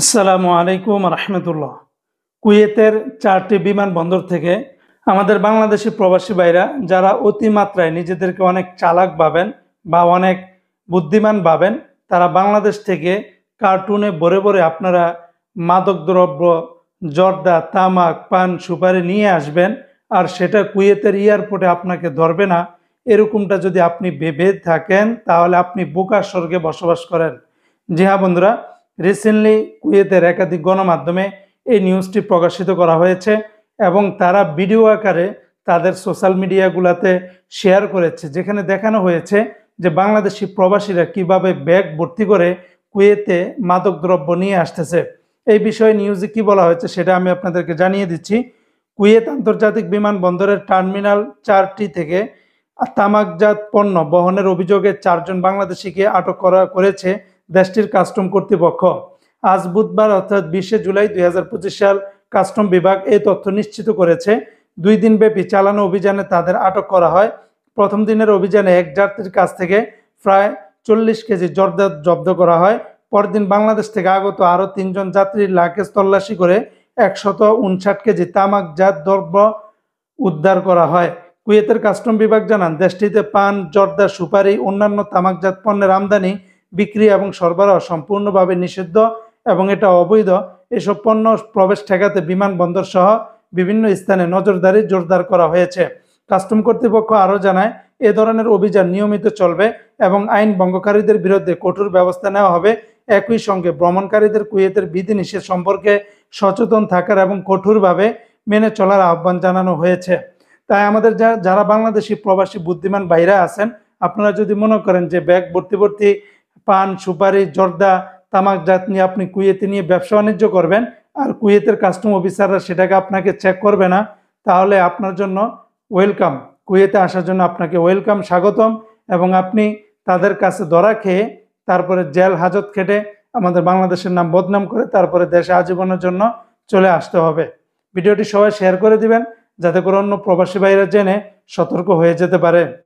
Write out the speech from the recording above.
আসসালামু আলাইকুম রহমতুল্লাহ। কুয়েতের 4টি বিমানবন্দর থেকে আমাদের বাংলাদেশি প্রবাসী ভাইরা যারা অতিমাত্রায় নিজেদেরকে অনেক চালাক ভাবেন বা অনেক বুদ্ধিমান ভাবেন, তারা বাংলাদেশ থেকে কার্টুনে ভরে ভরে আপনারা মাদকদ্রব্য, জর্দা, তামাক, পান, সুপারি নিয়ে আসবেন, আর সেটা কুয়েতের এয়ারপোর্টে আপনাকে ধরবে না। এরকমটা যদি আপনি ভেবে থাকেন তাহলে আপনি বোকার স্বর্গে বসবাস করেন। জি হ্যাঁ বন্ধুরা, রিসেন্টলি কুয়েতের একাধিক গণমাধ্যমে এই নিউজটি প্রকাশিত করা হয়েছে এবং তারা ভিডিও আকারে তাদের সোশ্যাল মিডিয়াগুলোতে শেয়ার করেছে, যেখানে দেখানো হয়েছে যে বাংলাদেশি প্রবাসীরা কিভাবে ব্যাগ ভর্তি করে কুয়েতে মাদকদ্রব্য নিয়ে আসতেছে। এই বিষয়ে নিউজে কি বলা হয়েছে সেটা আমি আপনাদেরকে জানিয়ে দিচ্ছি। কুয়েত আন্তর্জাতিক বিমানবন্দরের টার্মিনাল 4টি থেকে তামাকজাত পণ্য বহনের অভিযোগে 4জন বাংলাদেশিকে আটক করেছে দেশটির কাস্টম কর্তৃপক্ষ। আজ বুধবার অর্থাৎ 20 জুলাই 2025 সাল কাস্টম বিভাগ এই তথ্য নিশ্চিত করেছে। 2 দিনব্যাপী চালানো অভিযানে তাদের আটক করা হয়। প্রথম দিনের অভিযানে এক যাত্রীর কাছ থেকে প্রায় 40 কেজি জর্দা জব্দ করা হয়। পরদিন বাংলাদেশ থেকে আগত আরও 3জন যাত্রীর লাগেজ তল্লাশি করে 159 কেজি তামাকজাত দ্রব্য উদ্ধার করা হয়। কুয়েতের কাস্টম বিভাগ জানান, দেশটিতে পান, জর্দা, সুপারি, অন্যান্য তামাকজাত পণ্যের আমদানি, বিক্রি এবং সরবরাহ সম্পূর্ণভাবে নিষিদ্ধ এবং এটা অবৈধ। এসব পণ্য প্রবেশ ঠেকাতে বিমানবন্দর সহ বিভিন্ন স্থানে নজরদারি জোরদার করা হয়েছে। কাস্টম কর্তৃপক্ষ আরও জানায়, এ ধরনের অভিযান নিয়মিত চলবে এবং আইন ভঙ্গকারীদের বিরুদ্ধে কঠোর ব্যবস্থা নেওয়া হবে। একই সঙ্গে ভ্রমণকারীদের কুয়েতের বিধিনিষেধ সম্পর্কে সচেতন থাকার এবং কঠোরভাবে মেনে চলার আহ্বান জানানো হয়েছে। তাই আমাদের যারা বাংলাদেশি প্রবাসী বুদ্ধিমান ভাইরা আছেন, আপনারা যদি মনে করেন যে ব্যাগ ভর্তি ভর্তি পান, সুপারি, জর্দা, তামাকজাত নিয়ে আপনি কুয়েতে নিয়ে ব্যবসা বাণিজ্য করবেন আর কুয়েতের কাস্টম অফিসাররা সেটাকে আপনাকে চেক করবে না, তাহলে আপনার জন্য ওয়েলকাম। কুয়েতে আসার জন্য আপনাকে ওয়েলকাম, স্বাগতম। এবং আপনি তাদের কাছে ধরা খেয়ে তারপরে জেল হাজত খেটে আমাদের বাংলাদেশের নাম বদনাম করে তারপরে দেশে আজীবনের জন্য চলে আসতে হবে। ভিডিওটি সবাই শেয়ার করে দিবেন যাতে করে অন্য প্রবাসী ভাইরা জেনে সতর্ক হয়ে যেতে পারে।